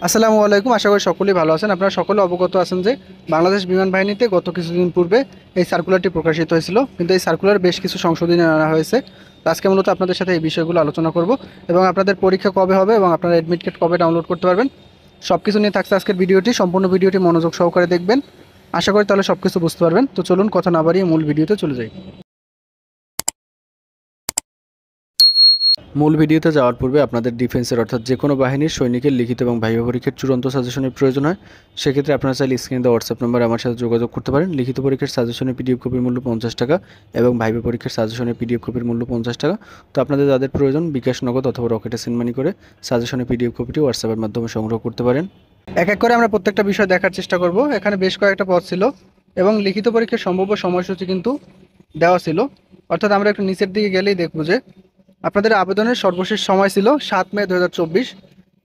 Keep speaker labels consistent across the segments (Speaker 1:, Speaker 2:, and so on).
Speaker 1: আসসালামু আলাইকুম। আশা করি সকলেই ভালো আছেন। আপনারা সকলে অবগত আছেন যে বাংলাদেশ বিমান বাহিনীতে গত কিছুদিন পূর্বে এই সার্কুলারটি প্রকাশিত হয়েছিল, কিন্তু এই সার্কুলার বেশ কিছু সংশোধনী আনা হয়েছে। তো আজকে মূলত আপনাদের সাথে এই বিষয়গুলো আলোচনা করব এবং আপনাদের পরীক্ষা কবে হবে এবং আপনারা অ্যাডমিট কার্ড কবে ডাউনলোড করতে পারবেন সব কিছু নিয়ে থাকছে আজকের ভিডিওটি। সম্পূর্ণ ভিডিওটি মনোযোগ সহকারে দেখবেন, আশা করি তাহলে সব কিছু বুঝতে পারবেন। তো চলুন কথা না বাড়িয়ে মূল ভিডিওতে চলে যাই। মূল ভিডিওতে যাওয়ার পূর্বে আপনাদের ডিফেন্সের অর্থাৎ যে কোনো বাহিনীর সৈনিকের লিখিত এবং ভাইবা পরীক্ষার চূড়ান্ত সাজেশনের প্রয়োজন হয়, সেক্ষেত্রে আপনারা চাইলে স্ক্রিনে দেওয়া হোয়াটসঅ্যাপ নম্বরে আমার সাথে যোগাযোগ করতে পারেন। লিখিত পরীক্ষার সাজেশনের পিডিএফ কপির মূল্য 50 টাকা এবং ভাইবা পরীক্ষার সাজেশনের পিডিএফ কপির মূল্য 50 টাকা। তো আপনাদের যাদের প্রয়োজন বিকাশ, নগদ অথবা রকেটে সেন্ড মানি করে সাজেশনের পিডিএফ কপিটি হোয়াটসঅ্যাপের মাধ্যমে সংগ্রহ করতে পারেন। এক এক করে আমরা প্রত্যেকটা বিষয় দেখার চেষ্টা করব। এখানে বেশ কয়েকটা পদ ছিল এবং লিখিত পরীক্ষার সম্ভাব্য সময়সূচি কিন্তু দেওয়া ছিল। অর্থাৎ আমরা একটু নিচের দিকে গেলেই দেখব যে আপনাদের আবেদনের সর্বশেষ সময় ছিল 7 মে 2024,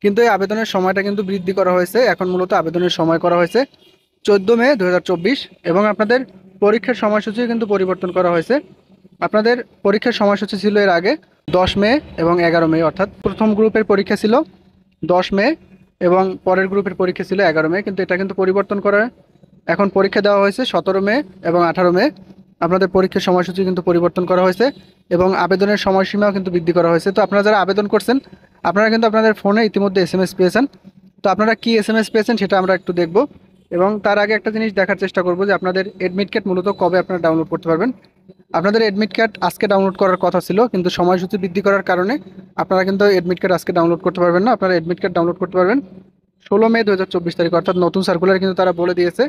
Speaker 1: কিন্তু এই আবেদনের সময়টা কিন্তু বৃদ্ধি করা হয়েছে। এখন মূলত আবেদনের সময় করা হয়েছে 14 মে 2024 এবং আপনাদের পরীক্ষার সময়সূচি কিন্তু পরিবর্তন করা হয়েছে। আপনাদের পরীক্ষার সময়সূচি ছিল এর আগে 10 মে এবং 11 মে, অর্থাৎ প্রথম গ্রুপের পরীক্ষা ছিল 10 মে এবং পরের গ্রুপের পরীক্ষা ছিল 11 মে, কিন্তু এটা কিন্তু পরিবর্তন করা এখন পরীক্ষা দেওয়া হয়েছে 17 মে এবং 18 মে। আপনাদের পরীক্ষার সময়সূচি কিন্তু পরিবর্তন করা হয়েছে এবং আবেদনের সময়সীমাও কিন্তু বৃদ্ধি করা হয়েছে। তো আপনারা যারা আবেদন করছেন আপনারা কিন্তু আপনাদের ফোনে ইতিমধ্যে এসএমএস পেয়েছেন। তো আপনারা কি এসএমএস পেয়েছেন সেটা আমরা একটু দেখব এবং তার আগে একটা জিনিস দেখার চেষ্টা করব যে আপনাদের অ্যাডমিট কার্ড মূলত কবে আপনারা ডাউনলোড করতে পারবেন। আপনাদের অ্যাডমিট কার্ড আজকে ডাউনলোড করার কথা ছিল, কিন্তু সময়সূচি বৃদ্ধি করার কারণে আপনারা কিন্তু অ্যাডমিট কার্ড আজকে ডাউনলোড করতে পারবেন না। আপনারা অ্যাডমিট কার্ড ডাউনলোড করতে পারবেন 16 মে 2024 তারিখ, অর্থাৎ নতুন সার্কুলার কিন্তু তারা বলে দিয়েছে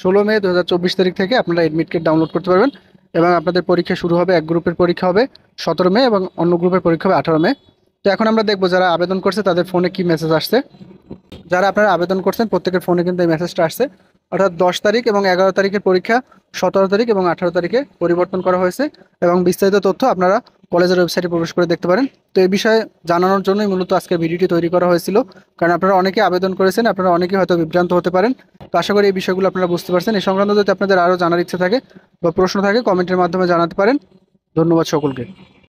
Speaker 1: 16 মে 2024 তারিখ থেকে আপনারা অ্যাডমিট কার্ড ডাউনলোড করতে পারবেন এবং আপনাদের পরীক্ষা শুরু হবে। এক গ্রুপের পরীক্ষা হবে 17 মে এবং অন্য গ্রুপের পরীক্ষা হবে 18 মে। তো এখন আমরা দেখবো যারা আবেদন করছে তাদের ফোনে কি মেসেজ আসছে। যারা আপনারা আবেদন করছেন প্রত্যেকের ফোনে কিন্তু এই মেসেজটা আসছে, অর্থাৎ 10 তারিখ এবং 11 তারিখের পরীক্ষা 17 তারিখ এবং 18 তারিখে পরিবর্তন করা হয়েছে এবং বিস্তারিত তথ্য আপনারা কলেজের ওয়েবসাইটে প্রবেশ করে দেখতে পারেন। তো এই বিষয়ে জানানোর জন্যই মূলত আজকের ভিডিওটি তৈরি করা হয়েছিল, কারণ আপনারা অনেকে আবেদন করেছেন, আপনারা অনেকে হয়তো বিভ্রান্ত হতে পারেন। তো আশা করি এই বিষয়গুলো আপনারা বুঝতে পারছেন। এই সংক্রান্ত যদি আপনাদের আরও জানার ইচ্ছে থাকে বা প্রশ্ন থাকে কমেন্টের মাধ্যমে জানাতে পারেন। ধন্যবাদ সকলকে।